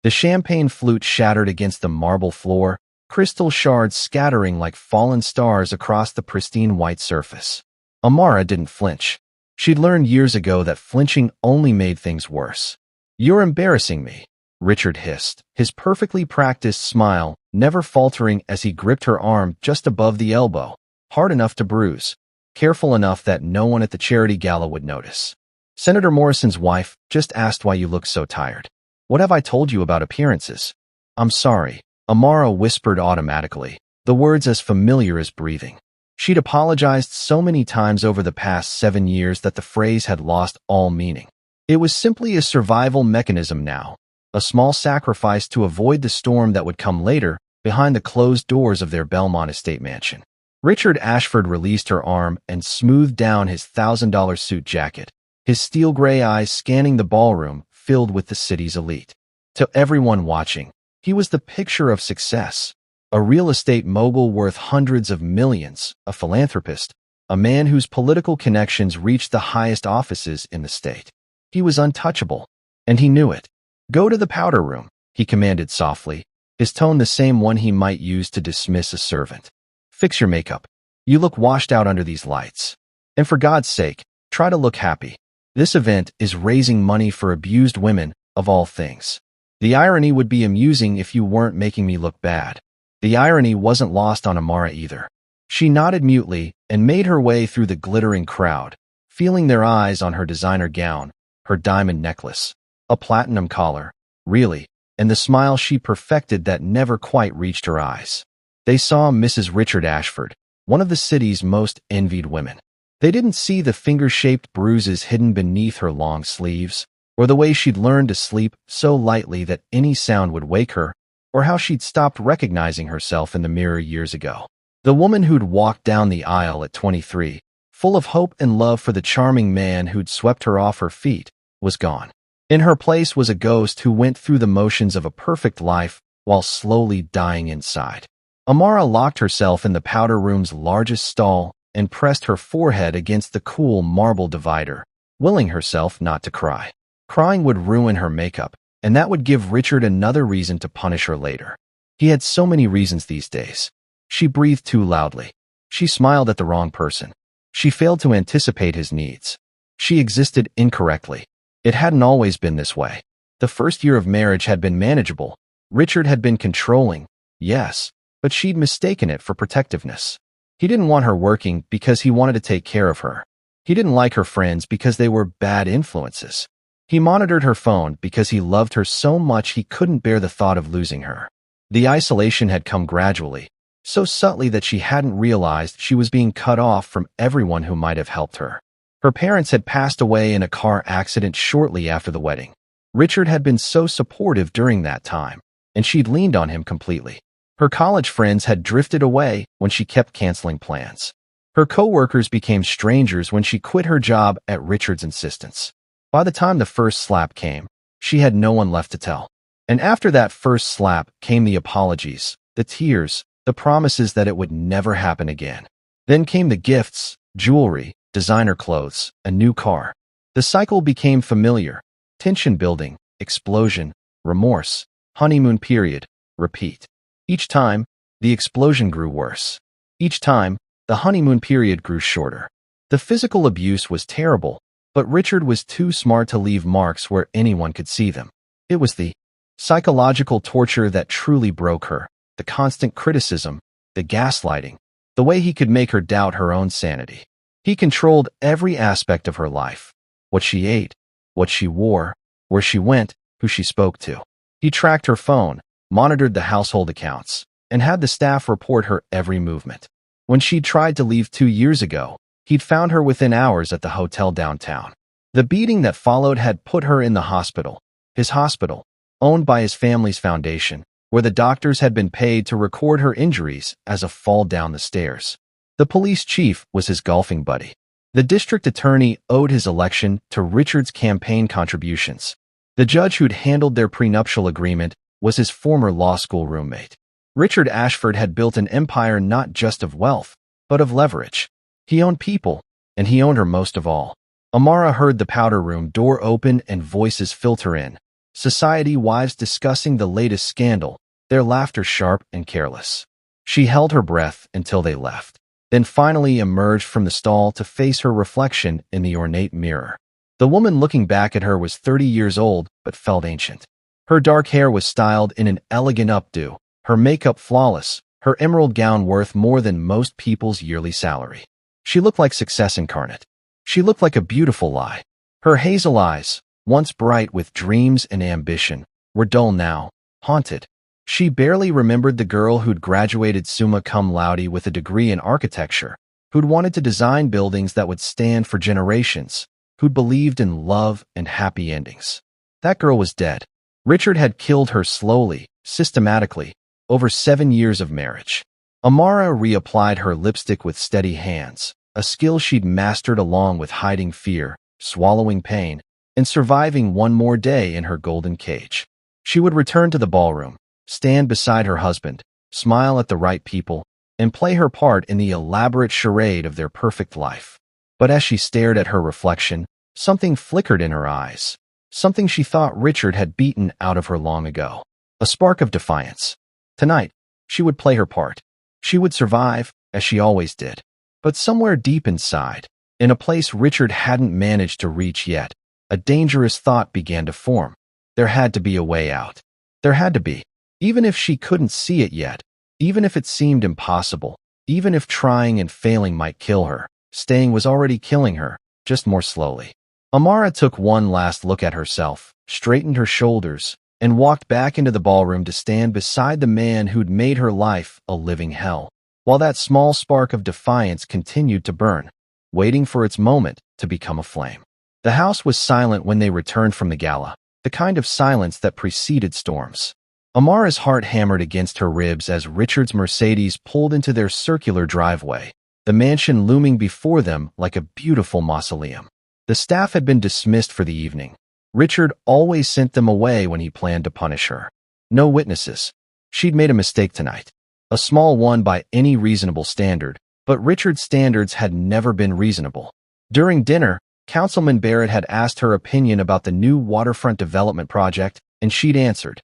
The champagne flute shattered against the marble floor, crystal shards scattering like fallen stars across the pristine white surface. Amara didn't flinch. She'd learned years ago that flinching only made things worse. "You're embarrassing me," Richard hissed, his perfectly practiced smile never faltering as he gripped her arm just above the elbow, hard enough to bruise, careful enough that no one at the charity gala would notice. "Senator Morrison's wife just asked why you look so tired. What have I told you about appearances?" "I'm sorry," Amara whispered automatically, the words as familiar as breathing. She'd apologized so many times over the past 7 years that the phrase had lost all meaning. It was simply a survival mechanism now, a small sacrifice to avoid the storm that would come later behind the closed doors of their Belmont estate mansion. Richard Ashford released her arm and smoothed down his $1,000 suit jacket, his steel gray eyes scanning the ballroom filled with the city's elite. To everyone watching, he was the picture of success. A real estate mogul worth hundreds of millions, a philanthropist, a man whose political connections reached the highest offices in the state. He was untouchable, and he knew it. "Go to the powder room," he commanded softly, his tone the same one he might use to dismiss a servant. "Fix your makeup. You look washed out under these lights. And for God's sake, try to look happy. This event is raising money for abused women, of all things. The irony would be amusing if you weren't making me look bad." The irony wasn't lost on Amara either. She nodded mutely and made her way through the glittering crowd, feeling their eyes on her designer gown, her diamond necklace, a platinum collar, really, and the smile she perfected that never quite reached her eyes. They saw Mrs. Richard Ashford, one of the city's most envied women. They didn't see the finger-shaped bruises hidden beneath her long sleeves, or the way she'd learned to sleep so lightly that any sound would wake her, or how she'd stopped recognizing herself in the mirror years ago. The woman who'd walked down the aisle at 23, full of hope and love for the charming man who'd swept her off her feet, was gone. In her place was a ghost who went through the motions of a perfect life while slowly dying inside. Amara locked herself in the powder room's largest stall and pressed her forehead against the cool marble divider, willing herself not to cry. Crying would ruin her makeup, and that would give Richard another reason to punish her later. He had so many reasons these days. She breathed too loudly. She smiled at the wrong person. She failed to anticipate his needs. She existed incorrectly. It hadn't always been this way. The first year of marriage had been manageable. Richard had been controlling, yes, but she'd mistaken it for protectiveness. He didn't want her working because he wanted to take care of her. He didn't like her friends because they were bad influences. He monitored her phone because he loved her so much he couldn't bear the thought of losing her. The isolation had come gradually, so subtly that she hadn't realized she was being cut off from everyone who might have helped her. Her parents had passed away in a car accident shortly after the wedding. Richard had been so supportive during that time, and she'd leaned on him completely. Her college friends had drifted away when she kept canceling plans. Her coworkers became strangers when she quit her job at Richard's insistence. By the time the first slap came, she had no one left to tell. And after that first slap came the apologies, the tears, the promises that it would never happen again. Then came the gifts, jewelry, designer clothes, a new car. The cycle became familiar. Tension building, explosion, remorse, honeymoon period, repeat. Each time, the explosion grew worse. Each time, the honeymoon period grew shorter. The physical abuse was terrible, but Richard was too smart to leave marks where anyone could see them. It was the psychological torture that truly broke her, the constant criticism, the gaslighting, the way he could make her doubt her own sanity. He controlled every aspect of her life, what she ate, what she wore, where she went, who she spoke to. He tracked her phone, monitored the household accounts, and had the staff report her every movement. When she'd tried to leave 2 years ago, he'd found her within hours at the hotel downtown. The beating that followed had put her in the hospital, his hospital, owned by his family's foundation, where the doctors had been paid to record her injuries as a fall down the stairs. The police chief was his golfing buddy. The district attorney owed his election to Richard's campaign contributions. The judge who'd handled their prenuptial agreement was his former law school roommate. Richard Ashford had built an empire not just of wealth, but of leverage. He owned people, and he owned her most of all. Amara heard the powder room door open and voices filter in, Society wives discussing the latest scandal, their laughter sharp and careless. She held her breath until they left, then finally emerged from the stall to face her reflection in the ornate mirror. The woman looking back at her was 30 years old but felt ancient. Her dark hair was styled in an elegant updo, her makeup flawless, her emerald gown worth more than most people's yearly salary. She looked like success incarnate. She looked like a beautiful lie. Her hazel eyes, once bright with dreams and ambition, were dull now, haunted. She barely remembered the girl who'd graduated summa cum laude with a degree in architecture, who'd wanted to design buildings that would stand for generations, who'd believed in love and happy endings. That girl was dead. Richard had killed her slowly, systematically, over 7 years of marriage. Amara reapplied her lipstick with steady hands, a skill she'd mastered along with hiding fear, swallowing pain, and surviving one more day in her golden cage. She would return to the ballroom, stand beside her husband, smile at the right people, and play her part in the elaborate charade of their perfect life. But as she stared at her reflection, something flickered in her eyes, something she thought Richard had beaten out of her long ago. A spark of defiance. Tonight, she would play her part. She would survive, as she always did. But somewhere deep inside, in a place Richard hadn't managed to reach yet, a dangerous thought began to form. There had to be a way out. There had to be. Even if she couldn't see it yet, even if it seemed impossible, even if trying and failing might kill her, staying was already killing her, just more slowly. Amara took one last look at herself, straightened her shoulders, and walked back into the ballroom to stand beside the man who'd made her life a living hell, while that small spark of defiance continued to burn, waiting for its moment to become a flame. The house was silent when they returned from the gala, the kind of silence that preceded storms. Amara's heart hammered against her ribs as Richard's Mercedes pulled into their circular driveway, the mansion looming before them like a beautiful mausoleum. The staff had been dismissed for the evening. Richard always sent them away when he planned to punish her. No witnesses. She'd made a mistake tonight. A small one by any reasonable standard, but Richard's standards had never been reasonable. During dinner, Councilman Barrett had asked her opinion about the new waterfront development project, and she'd answered,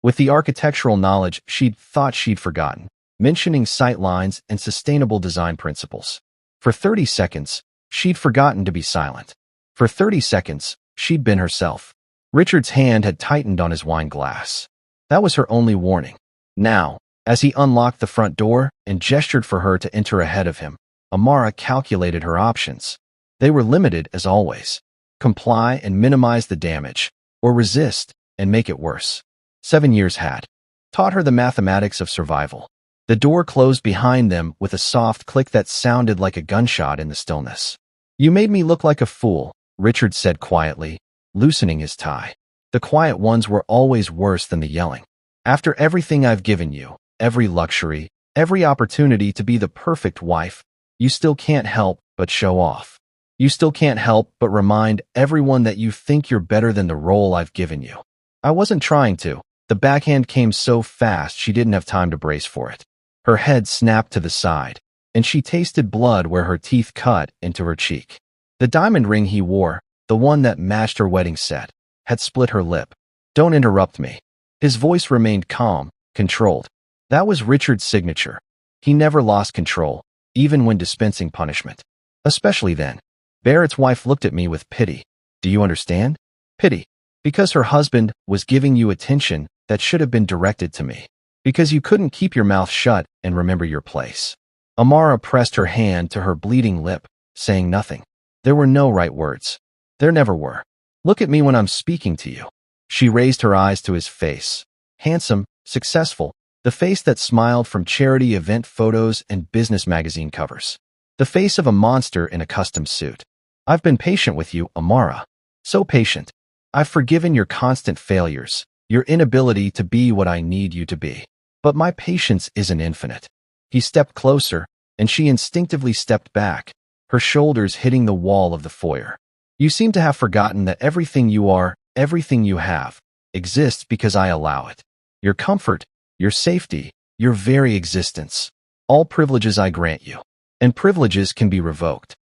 with the architectural knowledge she'd thought she'd forgotten, mentioning sightlines and sustainable design principles. For 30 seconds, she'd forgotten to be silent. For 30 seconds, she'd been herself. Richard's hand had tightened on his wine glass. That was her only warning. Now, as he unlocked the front door and gestured for her to enter ahead of him, Amara calculated her options. They were limited as always. Comply and minimize the damage, or resist and make it worse. 7 years had taught her the mathematics of survival. The door closed behind them with a soft click that sounded like a gunshot in the stillness. "You made me look like a fool," Richard said quietly, loosening his tie. "The quiet ones were always worse than the yelling. After everything I've given you, every luxury, every opportunity to be the perfect wife, you still can't help but show off. You still can't help but remind everyone that you think you're better than the role I've given you." I wasn't trying to. The backhand came so fast she didn't have time to brace for it. Her head snapped to the side, and she tasted blood where her teeth cut into her cheek. The diamond ring he wore, the one that matched her wedding set, had split her lip. "Don't interrupt me." His voice remained calm, controlled. That was Richard's signature. He never lost control, even when dispensing punishment. Especially then. Barrett's wife looked at me with pity. "Do you understand? Pity. Because her husband was giving you attention that should have been directed to me. Because you couldn't keep your mouth shut and remember your place." Amara pressed her hand to her bleeding lip, saying nothing. There were no right words. There never were. "Look at me when I'm speaking to you." She raised her eyes to his face. Handsome, successful, the face that smiled from charity event photos and business magazine covers. The face of a monster in a custom suit. "I've been patient with you, Amara. So patient. I've forgiven your constant failures, your inability to be what I need you to be. But my patience isn't infinite." He stepped closer, and she instinctively stepped back, her shoulders hitting the wall of the foyer. "You seem to have forgotten that everything you are, everything you have, exists because I allow it. Your comfort, your safety, your very existence. All privileges I grant you. And privileges can be revoked."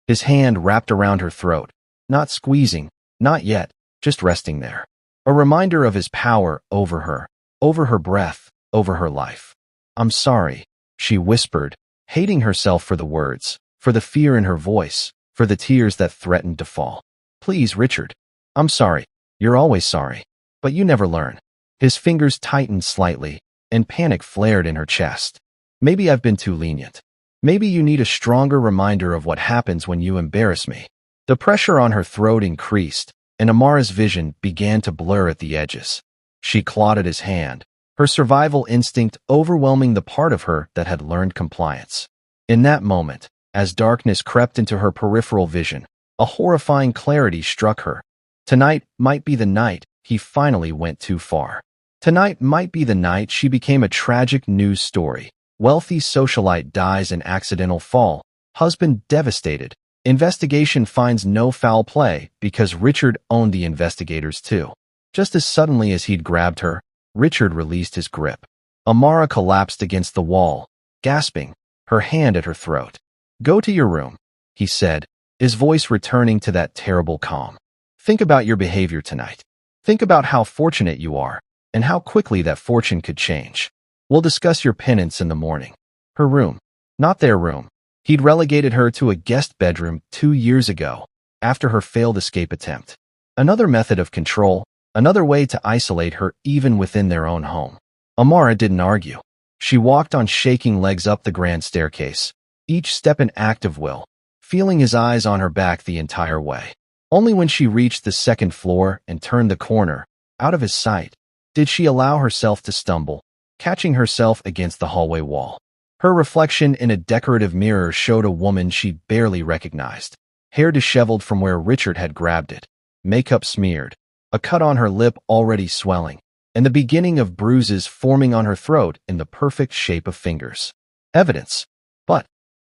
His hand wrapped around her throat, not squeezing, not yet, just resting there. A reminder of his power over her breath, over her life. "I'm sorry," she whispered, hating herself for the words, for the fear in her voice, for the tears that threatened to fall. "Please, Richard. I'm sorry. You're always sorry. But you never learn." His fingers tightened slightly, and panic flared in her chest. "Maybe I've been too lenient. Maybe you need a stronger reminder of what happens when you embarrass me." The pressure on her throat increased, and Amara's vision began to blur at the edges. She clawed at his hand, her survival instinct overwhelming the part of her that had learned compliance. In that moment, as darkness crept into her peripheral vision, a horrifying clarity struck her. Tonight might be the night he finally went too far. Tonight might be the night she became a tragic news story. Wealthy socialite dies in accidental fall. Husband devastated. Investigation finds no foul play because Richard owned the investigators too. Just as suddenly as he'd grabbed her, Richard released his grip. Amara collapsed against the wall, gasping, her hand at her throat. "Go to your room," he said, his voice returning to that terrible calm. "Think about your behavior tonight. Think about how fortunate you are, and how quickly that fortune could change. We'll discuss your penance in the morning." Her room, not their room. He'd relegated her to a guest bedroom 2 years ago, after her failed escape attempt. Another method of control, another way to isolate her even within their own home. Amara didn't argue. She walked on shaking legs up the grand staircase, each step an act of will, feeling his eyes on her back the entire way. Only when she reached the second floor and turned the corner, out of his sight, did she allow herself to stumble, catching herself against the hallway wall. Her reflection in a decorative mirror showed a woman she barely recognized. Hair disheveled from where Richard had grabbed it, makeup smeared, a cut on her lip already swelling, and the beginning of bruises forming on her throat in the perfect shape of fingers. Evidence. But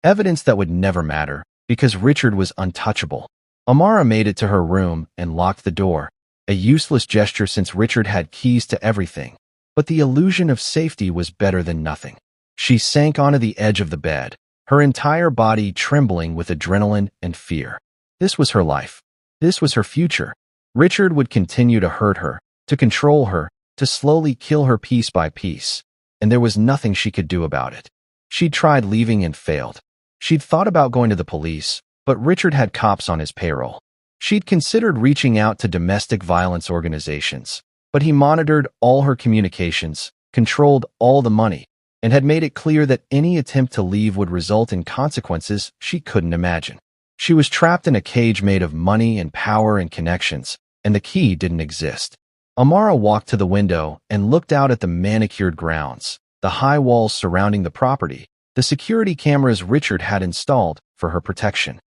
evidence that would never matter, because Richard was untouchable. Amara made it to her room and locked the door, a useless gesture since Richard had keys to everything. But the illusion of safety was better than nothing. She sank onto the edge of the bed, her entire body trembling with adrenaline and fear. This was her life. This was her future. Richard would continue to hurt her, to control her, to slowly kill her piece by piece, and there was nothing she could do about it. She'd tried leaving and failed. She'd thought about going to the police, but Richard had cops on his payroll. She'd considered reaching out to domestic violence organizations, but he monitored all her communications, controlled all the money, and had made it clear that any attempt to leave would result in consequences she couldn't imagine. She was trapped in a cage made of money and power and connections, and the key didn't exist. Amara walked to the window and looked out at the manicured grounds, the high walls surrounding the property, the security cameras Richard had installed for her protection.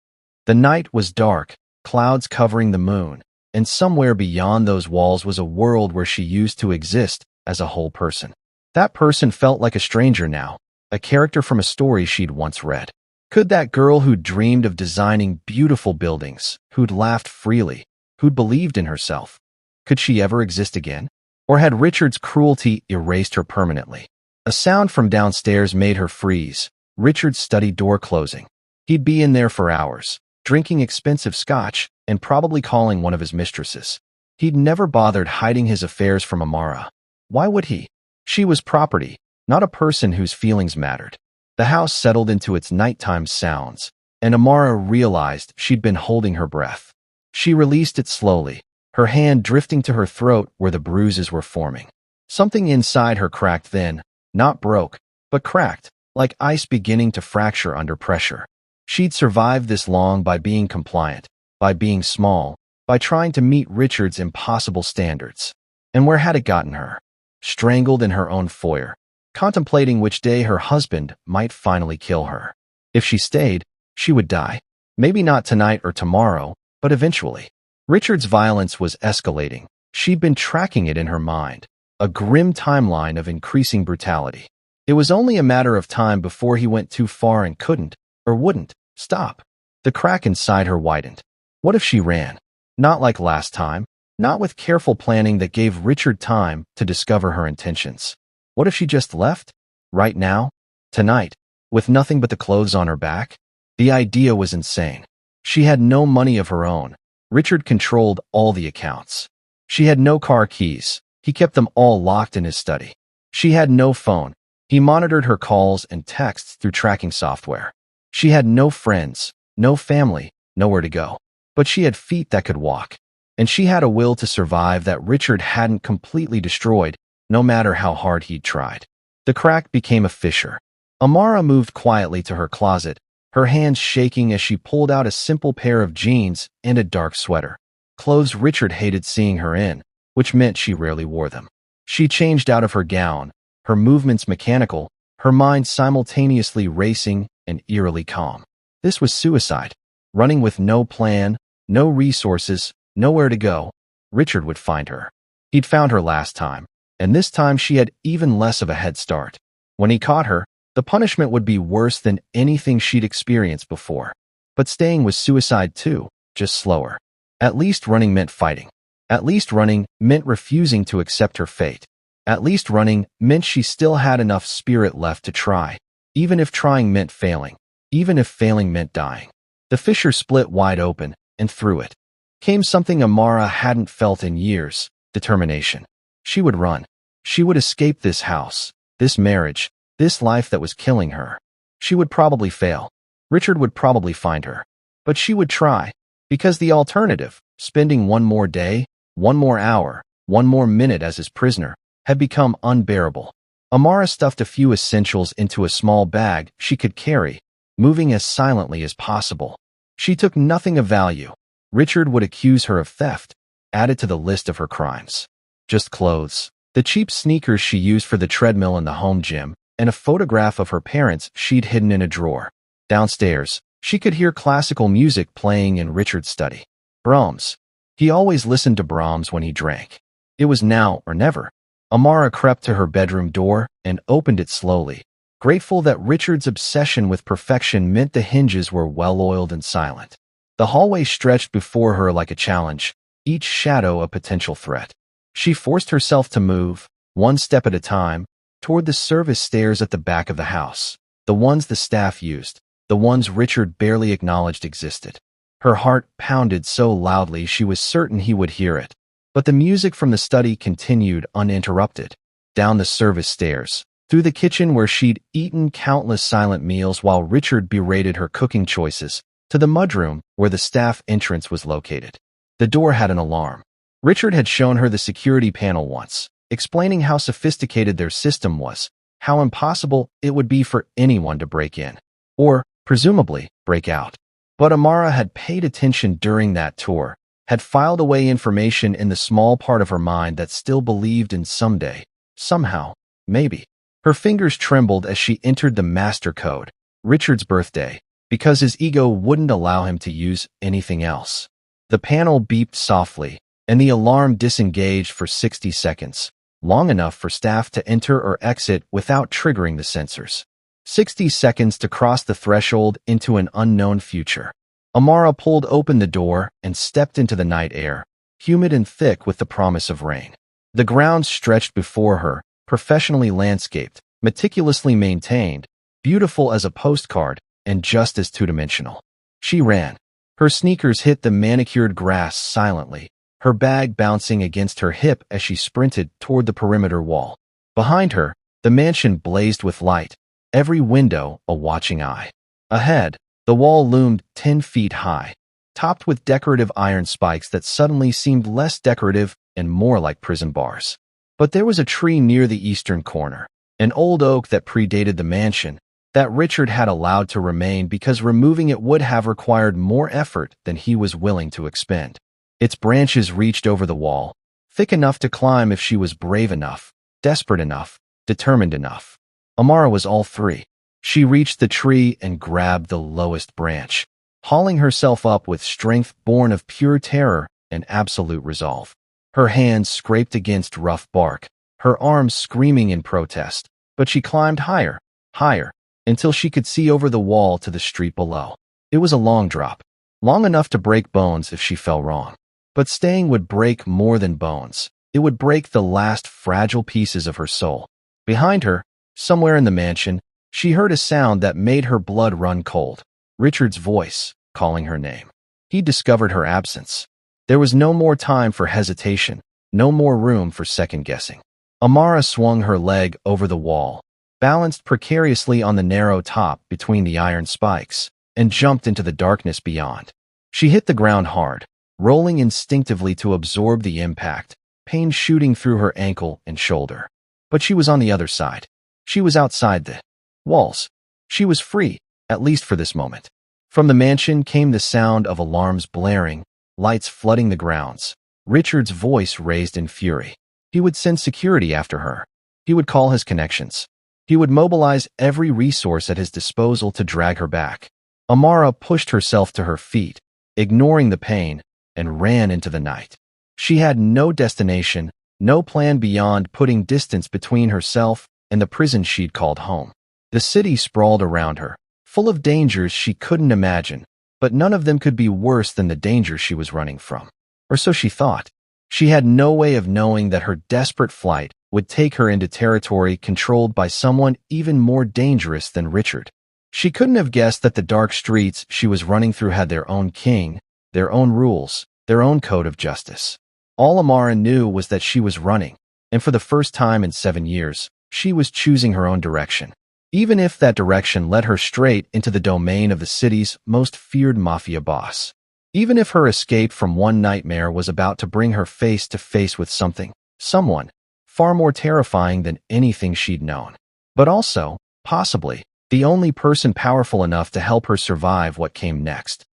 The night was dark, clouds covering the moon, and somewhere beyond those walls was a world where she used to exist as a whole person. That person felt like a stranger now, a character from a story she'd once read. Could that girl who'd dreamed of designing beautiful buildings, who'd laughed freely, who'd believed in herself, could she ever exist again? Or had Richard's cruelty erased her permanently? A sound from downstairs made her freeze, Richard's study door closing. He'd be in there for hours, drinking expensive scotch and probably calling one of his mistresses. He'd never bothered hiding his affairs from Amara. Why would he? She was property, not a person whose feelings mattered. The house settled into its nighttime sounds, and Amara realized she'd been holding her breath. She released it slowly, her hand drifting to her throat where the bruises were forming. Something inside her cracked then, not broke, but cracked, like ice beginning to fracture under pressure. She'd survived this long by being compliant, by being small, by trying to meet Richard's impossible standards. And where had it gotten her? Strangled in her own foyer, contemplating which day her husband might finally kill her. If she stayed, she would die. Maybe not tonight or tomorrow, but eventually. Richard's violence was escalating. She'd been tracking it in her mind, a grim timeline of increasing brutality. It was only a matter of time before he went too far and couldn't, or wouldn't, stop. The crack inside her widened. What if she ran? Not like last time. Not with careful planning that gave Richard time to discover her intentions. What if she just left? Right now? Tonight? With nothing but the clothes on her back? The idea was insane. She had no money of her own, Richard controlled all the accounts. She had no car keys. He kept them all locked in his study. She had no phone. He monitored her calls and texts through tracking software. She had no friends, no family, nowhere to go. But she had feet that could walk. And she had a will to survive that Richard hadn't completely destroyed, no matter how hard he'd tried. The crack became a fissure. Amara moved quietly to her closet, her hands shaking as she pulled out a simple pair of jeans and a dark sweater. Clothes Richard hated seeing her in, which meant she rarely wore them. She changed out of her gown, her movements mechanical, her mind simultaneously racing and eerily calm. This was suicide. Running with no plan, no resources, nowhere to go. Richard would find her. He'd found her last time, and this time she had even less of a head start. When he caught her, the punishment would be worse than anything she'd experienced before. But staying was suicide too, just slower. At least running meant fighting. At least running meant refusing to accept her fate. At least running meant she still had enough spirit left to try, even if trying meant failing, even if failing meant dying. The fissure split wide open, and through it came something Amara hadn't felt in years: determination. She would run. She would escape this house, this marriage, this life that was killing her. She would probably fail. Richard would probably find her. But she would try, because the alternative, spending one more day, one more hour, one more minute as his prisoner, had become unbearable. Amara stuffed a few essentials into a small bag she could carry, moving as silently as possible. She took nothing of value. Richard would accuse her of theft, added to the list of her crimes. Just clothes, the cheap sneakers she used for the treadmill in the home gym, and a photograph of her parents she'd hidden in a drawer. Downstairs, she could hear classical music playing in Richard's study. Brahms. He always listened to Brahms when he drank. It was now or never. Amara crept to her bedroom door and opened it slowly, grateful that Richard's obsession with perfection meant the hinges were well-oiled and silent. The hallway stretched before her like a challenge, each shadow a potential threat. She forced herself to move, one step at a time, toward the service stairs at the back of the house, the ones the staff used, the ones Richard barely acknowledged existed. Her heart pounded so loudly she was certain he would hear it. But the music from the study continued uninterrupted. Down the service stairs, through the kitchen where she'd eaten countless silent meals while Richard berated her cooking choices, to the mudroom where the staff entrance was located. The door had an alarm. Richard had shown her the security panel once, explaining how sophisticated their system was, how impossible it would be for anyone to break in, or, presumably, break out. But Amara had paid attention during that tour, had filed away information in the small part of her mind that still believed in someday, somehow, maybe. Her fingers trembled as she entered the master code, Richard's birthday, because his ego wouldn't allow him to use anything else. The panel beeped softly, and the alarm disengaged for 60 seconds, long enough for staff to enter or exit without triggering the sensors. 60 seconds to cross the threshold into an unknown future. Amara pulled open the door and stepped into the night air, humid and thick with the promise of rain. The ground stretched before her, professionally landscaped, meticulously maintained, beautiful as a postcard, and just as two-dimensional. She ran. Her sneakers hit the manicured grass silently, her bag bouncing against her hip as she sprinted toward the perimeter wall. Behind her, the mansion blazed with light, every window a watching eye. Ahead, the wall loomed 10 feet high, topped with decorative iron spikes that suddenly seemed less decorative and more like prison bars. But there was a tree near the eastern corner, an old oak that predated the mansion, that Richard had allowed to remain because removing it would have required more effort than he was willing to expend. Its branches reached over the wall, thick enough to climb if she was brave enough, desperate enough, determined enough. Amara was all three. She reached the tree and grabbed the lowest branch, hauling herself up with strength born of pure terror and absolute resolve. Her hands scraped against rough bark, her arms screaming in protest, but she climbed higher, higher, until she could see over the wall to the street below. It was a long drop, long enough to break bones if she fell wrong. But staying would break more than bones. It would break the last fragile pieces of her soul. Behind her, somewhere in the mansion, she heard a sound that made her blood run cold. Richard's voice, calling her name. He discovered her absence. There was no more time for hesitation, no more room for second-guessing. Amara swung her leg over the wall, balanced precariously on the narrow top between the iron spikes, and jumped into the darkness beyond. She hit the ground hard, rolling instinctively to absorb the impact, pain shooting through her ankle and shoulder. But she was on the other side. She was outside the walls. She was free, at least for this moment. From the mansion came the sound of alarms blaring, lights flooding the grounds. Richard's voice raised in fury. He would send security after her. He would call his connections. He would mobilize every resource at his disposal to drag her back. Amara pushed herself to her feet, ignoring the pain, and ran into the night. She had no destination, no plan beyond putting distance between herself and the prison she'd called home. The city sprawled around her, full of dangers she couldn't imagine, but none of them could be worse than the danger she was running from. Or so she thought. She had no way of knowing that her desperate flight would take her into territory controlled by someone even more dangerous than Richard. She couldn't have guessed that the dark streets she was running through had their own king, their own rules, their own code of justice. All Amara knew was that she was running, and for the first time in 7 years, she was choosing her own direction. Even if that direction led her straight into the domain of the city's most feared mafia boss. Even if her escape from one nightmare was about to bring her face to face with someone, far more terrifying than anything she'd known. But also, possibly, the only person powerful enough to help her survive what came next.